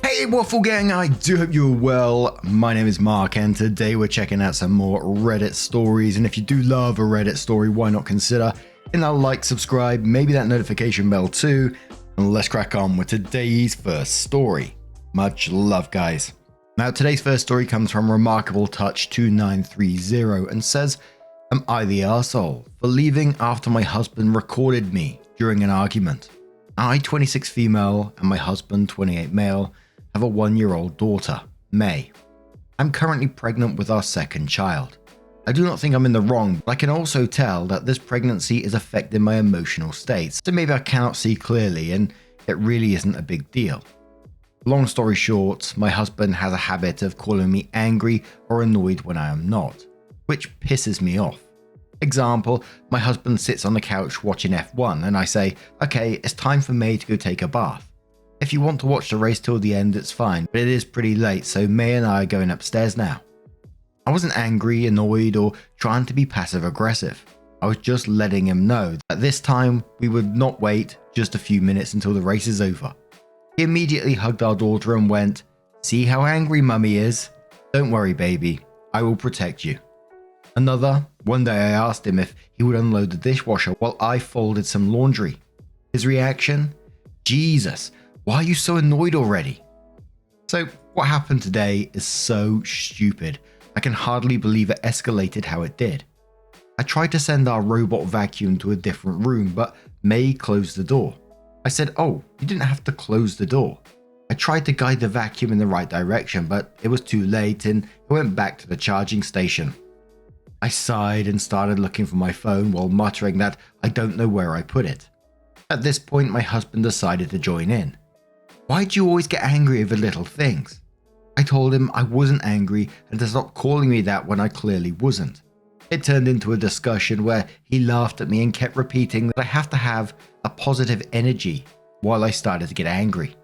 Hey Waffle Gang, I do hope you're well. My name is Mark and today we're checking out some more Reddit stories, and if you do love a Reddit story, why not consider hitting that like, subscribe, maybe that notification bell too, and let's crack on with today's first story. Much love, guys. Now today's first story comes from Remarkable Touch 2930 and says, "Am I the arsehole for leaving after my husband recorded me during an argument? I, 26 female, and my husband, 28 male, have a 1-year-old daughter, May. I'm currently pregnant with our second child. I do not think I'm in the wrong, but I can also tell that this pregnancy is affecting my emotional states, so maybe I cannot see clearly and it really isn't a big deal. Long story short, my husband has a habit of calling me angry or annoyed when I am not, which pisses me off. Example, my husband sits on the couch watching F1 and I say, okay, it's time for May to go take a bath. If you want to watch the race till the end, it's fine, but it is pretty late, so May and I are going upstairs now. I wasn't angry, annoyed, or trying to be passive aggressive. I was just letting him know that this time we would not wait just a few minutes until the race is over. He immediately hugged our daughter and went, see how angry mummy is? Don't worry, baby, I will protect you. One day I asked him if he would unload the dishwasher while I folded some laundry. His reaction? Jesus, why are you so annoyed already? So what happened today is so stupid. I can hardly believe it escalated how it did. I tried to send our robot vacuum to a different room, but May closed the door. I said, oh, you didn't have to close the door. I tried to guide the vacuum in the right direction, but it was too late and it went back to the charging station. I sighed and started looking for my phone while muttering that I don't know where I put it. At this point, my husband decided to join in. Why do you always get angry over little things? I told him I wasn't angry and to stop calling me that when I clearly wasn't. It turned into a discussion where he laughed at me and kept repeating that I have to have a positive energy while I started to get angry.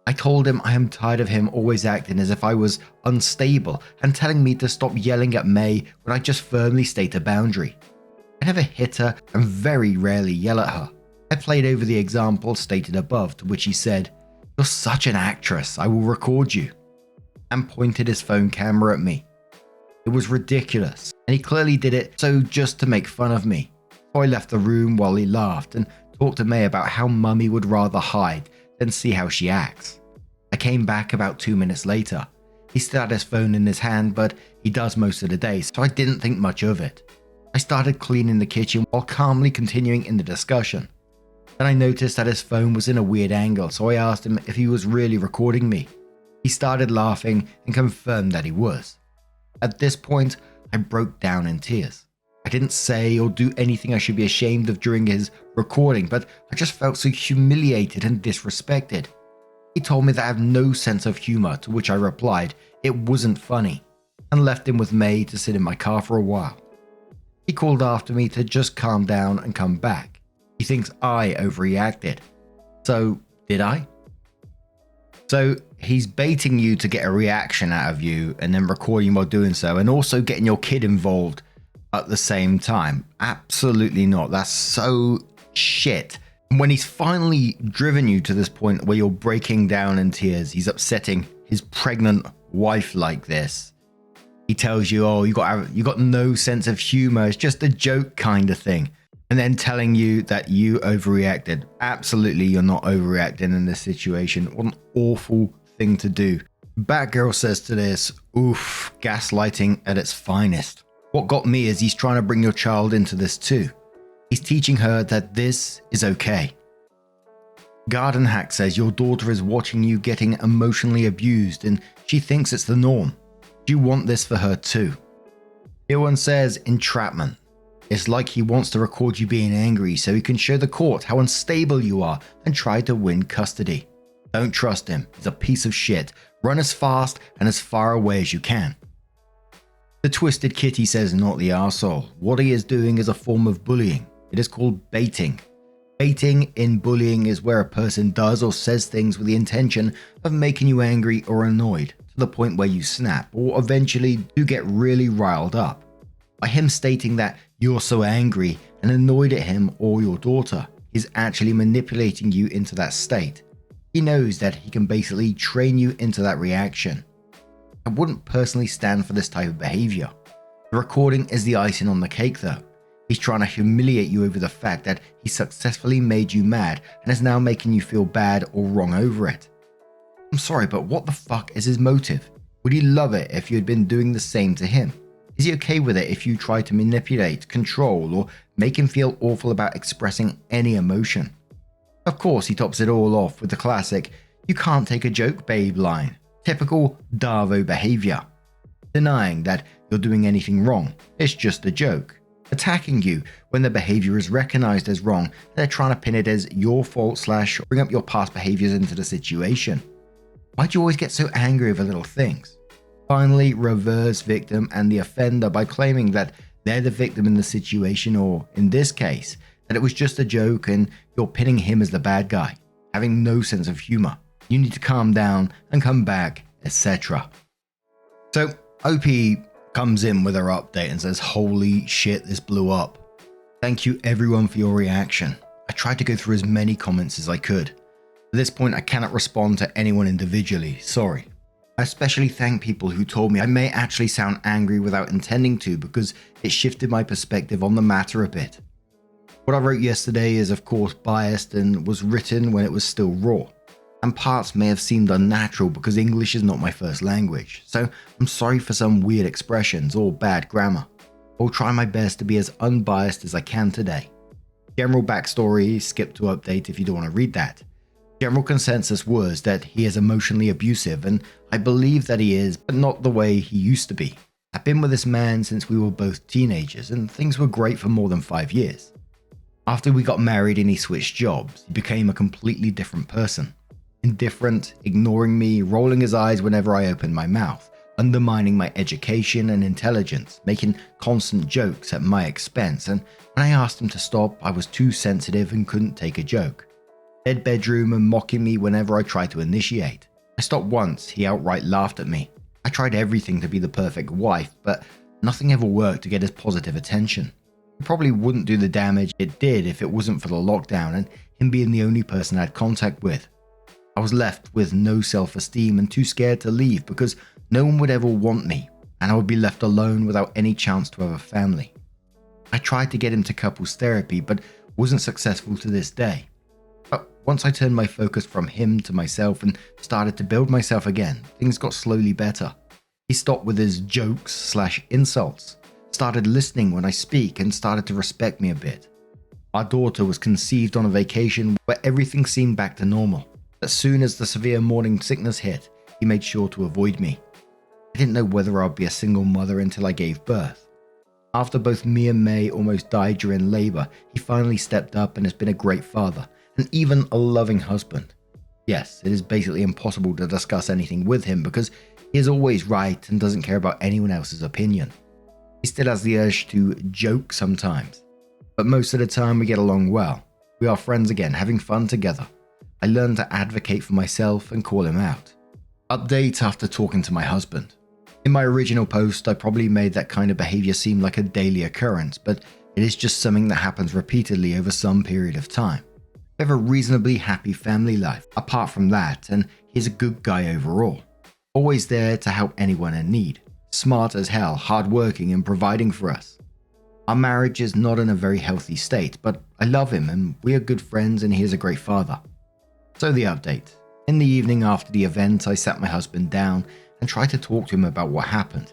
I told him I am tired of him always acting as if I was unstable and telling me to stop yelling at May when I just firmly state a boundary. I never hit her and very rarely yell at her. I played over the example stated above, to which he said, "You're such an actress, I will record you," and pointed his phone camera at me. It was ridiculous, and he clearly did it so just to make fun of me. So I left the room while he laughed and talked to May about how mummy would rather hide than see how she acts. I came back about 2 minutes later. He still had his phone in his hand, but he does most of the day, so I didn't think much of it. I started cleaning the kitchen while calmly continuing in the discussion. Then I noticed that his phone was in a weird angle, so I asked him if he was really recording me. He started laughing and confirmed that he was. At this point, I broke down in tears. I didn't say or do anything I should be ashamed of during his recording, but I just felt so humiliated and disrespected. He told me that I have no sense of humor, to which I replied it wasn't funny, and left him with May to sit in my car for a while. He called after me to just calm down and come back. He thinks I overreacted. So, did I? So, he's baiting you to get a reaction out of you and then recording while doing so, and also getting your kid involved at the same time. Absolutely not. That's so shit. When he's finally driven you to this point where you're breaking down in tears, he's upsetting his pregnant wife like this. He tells you, oh, you got no sense of humor. It's just a joke kind of thing. And then telling you that you overreacted. Absolutely, you're not overreacting in this situation. What an awful thing to do. Batgirl says to this, oof, gaslighting at its finest. What got me is he's trying to bring your child into this too. He's teaching her that this is okay. Garden Hack says your daughter is watching you getting emotionally abused and she thinks it's the norm. Do you want this for her too? Ilwan says entrapment. It's like he wants to record you being angry so he can show the court how unstable you are and try to win custody. Don't trust him. He's a piece of shit. Run as fast and as far away as you can. The Twisted Kitty says not the arsehole. What he is doing is a form of bullying. It is called baiting. Baiting in bullying is where a person does or says things with the intention of making you angry or annoyed to the point where you snap or eventually do get really riled up. By him stating that you're so angry and annoyed at him or your daughter, he's actually manipulating you into that state. He knows that he can basically train you into that reaction. I wouldn't personally stand for this type of behavior. The recording is the icing on the cake though. He's trying to humiliate you over the fact that he successfully made you mad and is now making you feel bad or wrong over it. I'm sorry, but what the fuck is his motive? Would he love it if you had been doing the same to him? Is he okay with it if you try to manipulate, control, or make him feel awful about expressing any emotion? Of course, he tops it all off with the classic, "You can't take a joke, babe" line. Typical Darvo behavior. Denying that you're doing anything wrong, it's just a joke. Attacking you when the behavior is recognized as wrong, they're trying to pin it as your fault / bring up your past behaviors into the situation. Why do you always get so angry over little things? Finally, reverse victim and the offender by claiming that they're the victim in the situation, or in this case, that it was just a joke and you're pinning him as the bad guy, having no sense of humor. You need to calm down and come back, etc. So OP comes in with her update and says, "Holy shit, this blew up. Thank you everyone for your reaction. I tried to go through as many comments as I could. At this point, I cannot respond to anyone individually, sorry. I especially thank people who told me I may actually sound angry without intending to because it shifted my perspective on the matter a bit. What I wrote yesterday is of course biased and was written when it was still raw, and parts may have seemed unnatural because English is not my first language, so I'm sorry for some weird expressions or bad grammar. I'll try my best to be as unbiased as I can today. General backstory, skip to update if you don't want to read that. General consensus was that he is emotionally abusive, and I believe that he is, but not the way he used to be. I've been with this man since we were both teenagers, and things were great for more than 5 years. After we got married and he switched jobs, he became a completely different person. Indifferent, ignoring me, rolling his eyes whenever I opened my mouth, undermining my education and intelligence, making constant jokes at my expense, and when I asked him to stop, I was too sensitive and couldn't take a joke. Dead bedroom and mocking me whenever I tried to initiate. I stopped once, he outright laughed at me. I tried everything to be the perfect wife, but nothing ever worked to get his positive attention. It probably wouldn't do the damage it did if it wasn't for the lockdown and him being the only person I had contact with. I was left with no self-esteem and too scared to leave because no one would ever want me, and I would be left alone without any chance to have a family. I tried to get him to couples therapy, but wasn't successful to this day. But once I turned my focus from him to myself and started to build myself again, things got slowly better. He stopped with his jokes / insults, started listening when I speak, and started to respect me a bit. Our daughter was conceived on a vacation where everything seemed back to normal. As soon as the severe morning sickness hit, he made sure to avoid me. I didn't know whether I'd be a single mother until I gave birth. After both me and May almost died during labor, he finally stepped up and has been a great father, and even a loving husband. Yes, it is basically impossible to discuss anything with him because he is always right and doesn't care about anyone else's opinion. He still has the urge to joke sometimes, but most of the time we get along well. We are friends again, having fun together. I learned to advocate for myself and call him out. Update after talking to my husband. In my original post, I probably made that kind of behavior seem like a daily occurrence, but it is just something that happens repeatedly over some period of time. We have a reasonably happy family life, apart from that, and he's a good guy overall. Always there to help anyone in need. Smart as hell, hardworking and providing for us. Our marriage is not in a very healthy state, but I love him and we are good friends and he is a great father. So the update. In the evening after the event, I sat my husband down and tried to talk to him about what happened.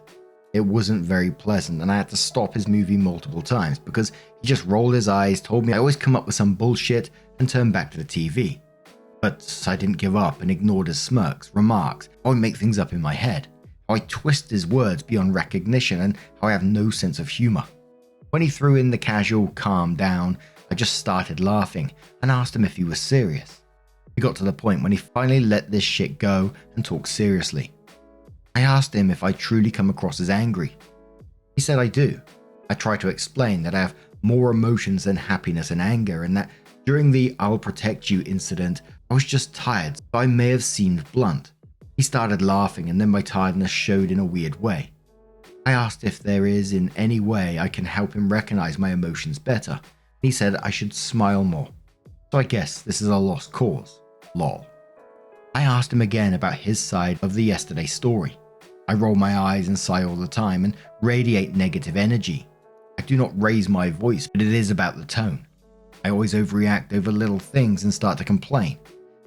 It wasn't very pleasant and I had to stop his movie multiple times because he just rolled his eyes, told me I always come up with some bullshit and turned back to the TV. But I didn't give up and ignored his smirks, remarks, how I make things up in my head, how I twist his words beyond recognition and how I have no sense of humor. When he threw in the casual calm down, I just started laughing and asked him if he was serious. We got to the point when he finally let this shit go and talked seriously. I asked him if I truly come across as angry. He said I do. I tried to explain that I have more emotions than happiness and anger, and that during the "I'll protect you" incident, I was just tired, so I may have seemed blunt. He started laughing and then my tiredness showed in a weird way. I asked if there is in any way I can help him recognize my emotions better. He said I should smile more. So I guess this is a lost cause. Lol. I asked him again about his side of the yesterday story. I roll my eyes and sigh all the time and radiate negative energy. I do not raise my voice, but it is about the tone. I always overreact over little things and start to complain.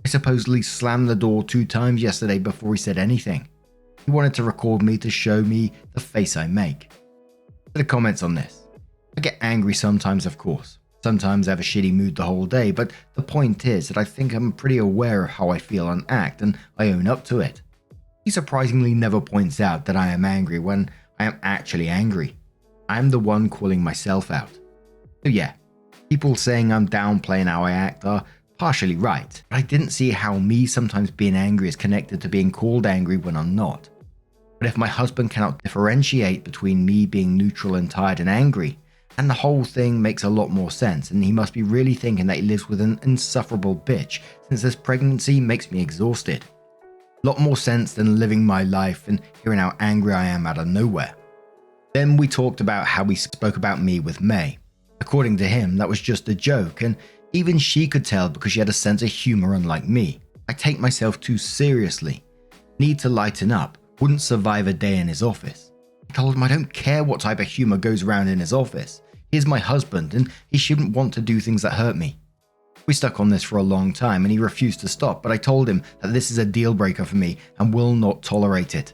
I supposedly slammed the door 2 times yesterday before he said anything. He wanted to record me to show me the face I make. So the comments on this. I get angry sometimes, of course. Sometimes I have a shitty mood the whole day, but the point is that I think I'm pretty aware of how I feel and act, and I own up to it. He surprisingly never points out that I am angry when I am actually angry. I am the one calling myself out. So yeah, people saying I'm downplaying how I act are partially right, but I didn't see how me sometimes being angry is connected to being called angry when I'm not. But if my husband cannot differentiate between me being neutral and tired and angry, and the whole thing makes a lot more sense, and he must be really thinking that he lives with an insufferable bitch since this pregnancy makes me exhausted. A lot more sense than living my life and hearing how angry I am out of nowhere. Then we talked about how he spoke about me with May. According to him, that was just a joke, and even she could tell because she had a sense of humor unlike me. I take myself too seriously. Need to lighten up. Wouldn't survive a day in his office. I told him I don't care what type of humor goes around in his office. He's my husband and he shouldn't want to do things that hurt me. We stuck on this for a long time and he refused to stop, but I told him that this is a deal breaker for me and will not tolerate it.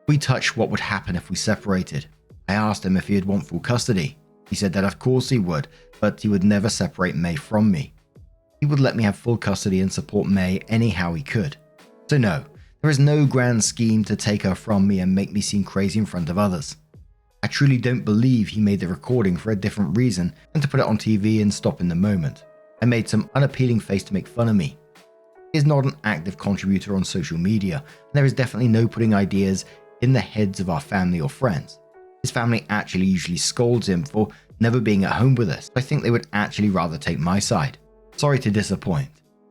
We touched what would happen if we separated. I asked him if he'd want full custody. He said that of course he would, but he would never separate May from me. He would let me have full custody and support May anyhow he could. So no, there is no grand scheme to take her from me and make me seem crazy in front of others. I truly don't believe he made the recording for a different reason than to put it on TV and stop in the moment. I made some unappealing face to make fun of me. He is not an active contributor on social media, and there is definitely no putting ideas in the heads of our family or friends. His family actually usually scolds him for never being at home with us. I think they would actually rather take my side. Sorry to disappoint.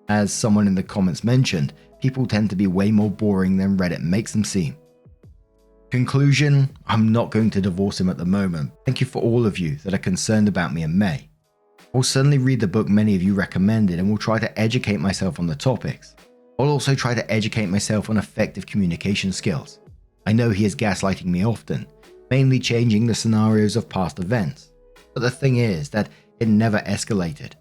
As someone in the comments mentioned, people tend to be way more boring than Reddit makes them seem. Conclusion, I'm not going to divorce him at the moment. Thank you for all of you that are concerned about me and May. I'll certainly read the book many of you recommended and will try to educate myself on the topics. I'll also try to educate myself on effective communication skills. I know he is gaslighting me often, mainly changing the scenarios of past events. But the thing is that it never escalated.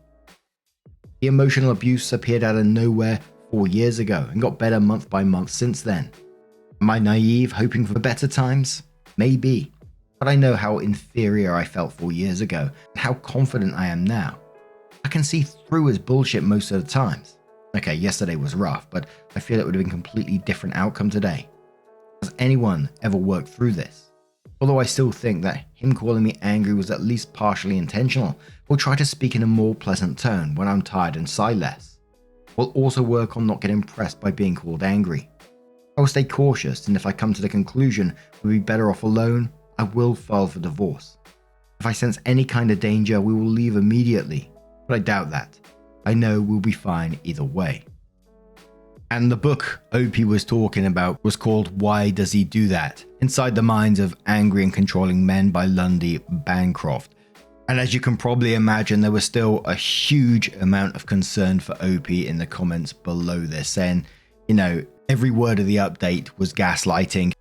The emotional abuse appeared out of nowhere 4 years ago and got better month by month since then. Am I naive, hoping for better times? Maybe. But I know how inferior I felt 4 years ago and how confident I am now. I can see through his bullshit most of the times. Okay, yesterday was rough, but I feel it would have been a completely different outcome today. Has anyone ever worked through this? Although I still think that him calling me angry was at least partially intentional, we'll try to speak in a more pleasant tone when I'm tired and sigh less. We'll also work on not getting impressed by being called angry. I will stay cautious, and if I come to the conclusion we'll be better off alone, I will file for divorce. If I sense any kind of danger, we will leave immediately, but I doubt that. I know we'll be fine either way. And the book OP was talking about was called Why Does He Do That? Inside the Minds of Angry and Controlling Men by Lundy Bancroft. And as you can probably imagine, there was still a huge amount of concern for OP in the comments below this, saying, you know, every word of the update was gaslighting,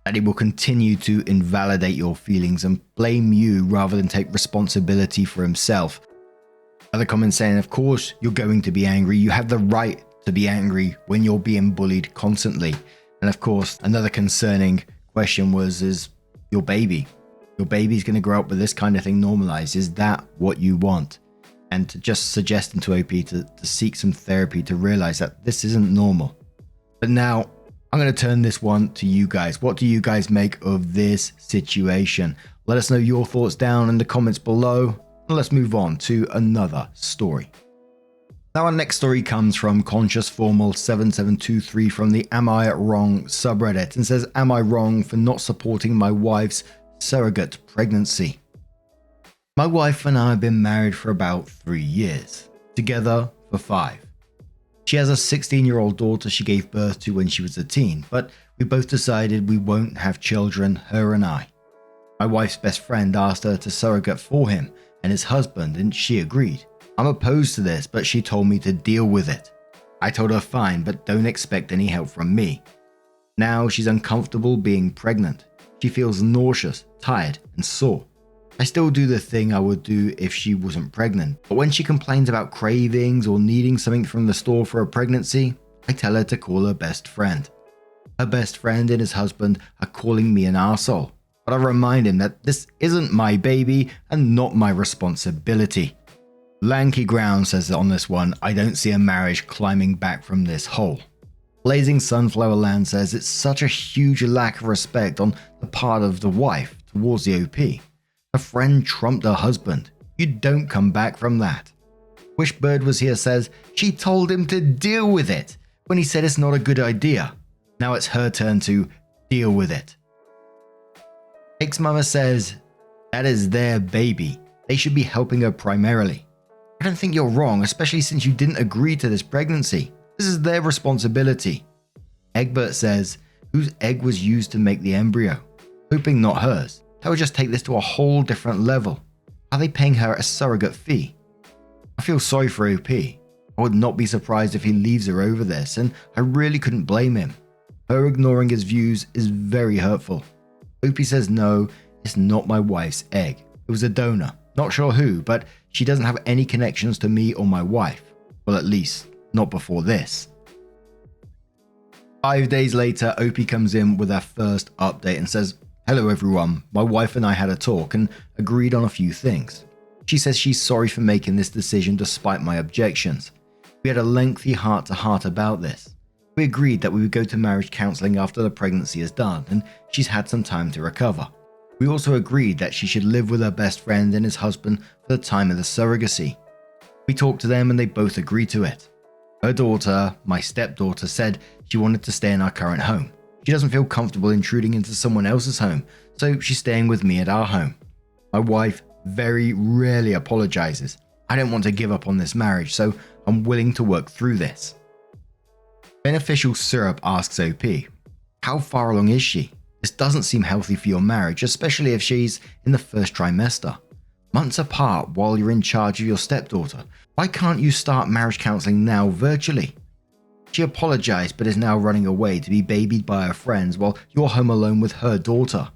that it will continue to invalidate your feelings and blame you rather than take responsibility for himself. Other comments saying, of course, you're going to be angry. You have the right to be angry when you're being bullied constantly. And of course, another concerning question was, is your baby's going to grow up with this kind of thing normalized? Is that what you want? And to just suggesting to OP to seek some therapy to realize that this isn't normal. But now I'm going to turn this one to you guys. What do you guys make of this situation? Let us know your thoughts down in the comments below. And let's move on to another story. Now our next story comes from Conscious Formal 7723 from the Am I Wrong subreddit and says, am I wrong for not supporting my wife's surrogate pregnancy? My wife and I have been married for about 3 years, together for 5. She has a 16-year-old daughter she gave birth to when she was a teen, but we both decided we won't have children, her and I. My wife's best friend asked her to surrogate for him and his husband, and she agreed. I'm opposed to this, but she told me to deal with it. I told her fine, but don't expect any help from me. Now she's uncomfortable being pregnant. She feels nauseous, tired, and sore. I still do the thing I would do if she wasn't pregnant, but when she complains about cravings or needing something from the store for a pregnancy, I tell her to call her best friend. Her best friend and his husband are calling me an arsehole, but I remind him that this isn't my baby and not my responsibility. Lanky Ground says that on this one, I don't see a marriage climbing back from this hole. Blazing Sunflower Land says it's such a huge lack of respect on the part of the wife towards the OP. Her friend trumped her husband. You don't come back from that. Wishbird Was Here says she told him to deal with it when he said it's not a good idea. Now it's her turn to deal with it. Ex-Mama says that is their baby. They should be helping her primarily. I don't think you're wrong, especially since you didn't agree to this pregnancy. This is their responsibility. Egbert says whose egg was used to make the embryo, hoping not hers. That would just take this to a whole different level. Are they paying her a surrogate fee? I feel sorry for OP. I would not be surprised if he leaves her over this, and I really couldn't blame him. Her ignoring his views is very hurtful. OP says no, it's not my wife's egg. It was a donor. Not sure who, but she doesn't have any connections to me or my wife. Well, at least, not before this. 5 days later, OP comes in with her first update and says, "Hello everyone, my wife and I had a talk and agreed on a few things. She says she's sorry for making this decision despite my objections. We had a lengthy heart-to-heart about this. We agreed that we would go to marriage counselling after the pregnancy is done and she's had some time to recover. We also agreed that she should live with her best friend and his husband for the time of the surrogacy. We talked to them and they both agreed to it. Her daughter, my stepdaughter, said she wanted to stay in our current home. She doesn't feel comfortable intruding into someone else's home, so she's staying with me at our home. My wife very rarely apologizes. I don't want to give up on this marriage, so I'm willing to work through this." Beneficial Syrup asks OP, "How far along is she? This doesn't seem healthy for your marriage, especially if she's in the first trimester. Months apart while you're in charge of your stepdaughter. Why can't you start marriage counseling now virtually?" She apologized but is now running away to be babied by her friends while you're home alone with her daughter.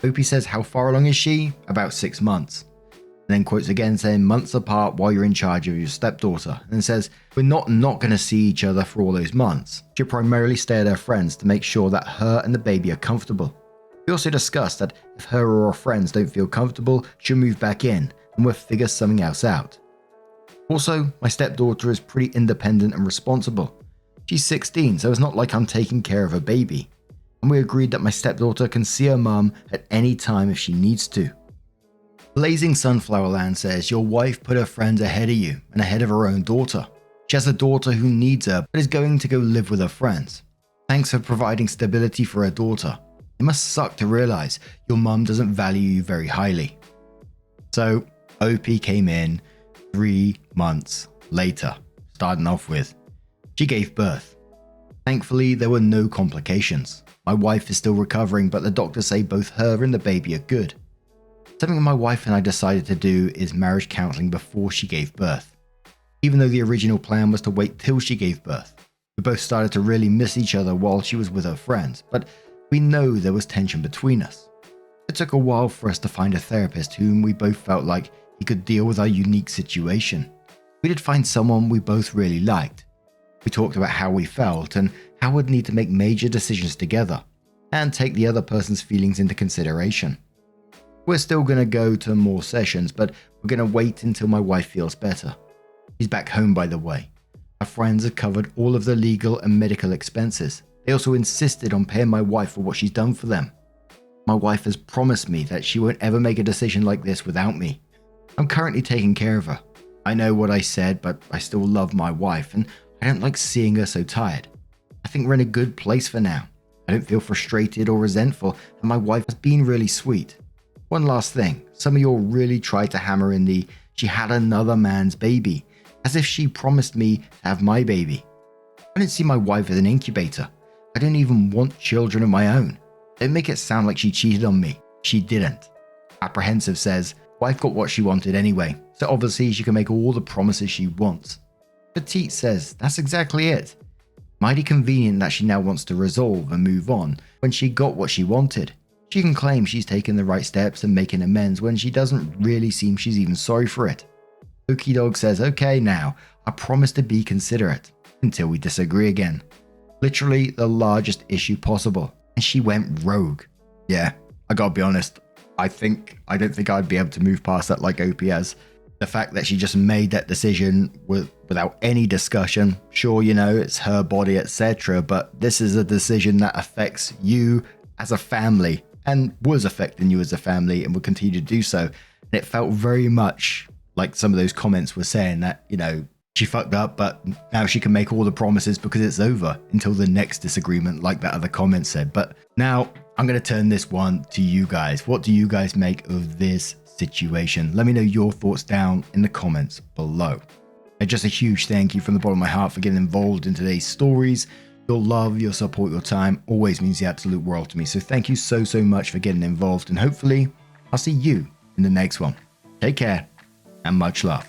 OP says how far along is she? About 6 months. And then quotes again saying months apart while you're in charge of your stepdaughter, and says we're not going to see each other for all those months. She'll primarily stay at her friends to make sure that her and the baby are comfortable. We also discussed that if her or her friends don't feel comfortable, she'll move back in and we'll figure something else out. Also, my stepdaughter is pretty independent and responsible. She's 16, so it's not like I'm taking care of a baby. And we agreed that my stepdaughter can see her mum at any time if she needs to. Blazing Sunflower Land says your wife put her friends ahead of you and ahead of her own daughter. She has a daughter who needs her but is going to go live with her friends. Thanks for providing stability for her daughter. It must suck to realize your mum doesn't value you very highly." So OP came in 3 months later, starting off with, she gave birth. Thankfully, there were no complications. My wife is still recovering, but the doctors say both her and the baby are good. Something my wife and I decided to do is marriage counseling before she gave birth. Even though the original plan was to wait till she gave birth. We both started to really miss each other while she was with her friends, but we know there was tension between us. It took a while for us to find a therapist whom we both felt like he could deal with our unique situation. We did find someone we both really liked. We talked about how we felt and how we'd need to make major decisions together and take the other person's feelings into consideration. We're still going to go to more sessions, but we're going to wait until my wife feels better. She's back home, by the way. Our friends have covered all of the legal and medical expenses. They also insisted on paying my wife for what she's done for them. My wife has promised me that she won't ever make a decision like this without me. I'm currently taking care of her. I know what I said, but I still love my wife and I don't like seeing her so tired. I think we're in a good place for now. I don't feel frustrated or resentful, and my wife has been really sweet. One last thing, some of you all really tried to hammer in the she had another man's baby, as if she promised me to have my baby. I don't see my wife as an incubator. I don't even want children of my own. Don't make it sound like she cheated on me. She didn't. Apprehensive says, wife got what she wanted anyway, so obviously she can make all the promises she wants. Petite says, that's exactly it. Mighty convenient that she now wants to resolve and move on when she got what she wanted. She can claim she's taken the right steps and making amends when she doesn't really seem she's even sorry for it. Okie Dog says, okay now, I promise to be considerate until we disagree again. Literally the largest issue possible. And she went rogue. Yeah, I gotta be honest. I don't think I'd be able to move past that like OP has. The fact that she just made that decision without any discussion. Sure, you know, it's her body, etc. But this is a decision that affects you as a family and was affecting you as a family and will continue to do so. And it felt very much like some of those comments were saying that, you know, she fucked up, but now she can make all the promises because it's over until the next disagreement, like that other comment said. But now I'm going to turn this one to you guys. What do you guys make of this situation? Let me know your thoughts down in the comments below. And just a huge thank you from the bottom of my heart for getting involved in today's stories. Your love, your support, your time always means the absolute world to me. So thank you so much for getting involved, and hopefully I'll see you in the next one. Take care and much love.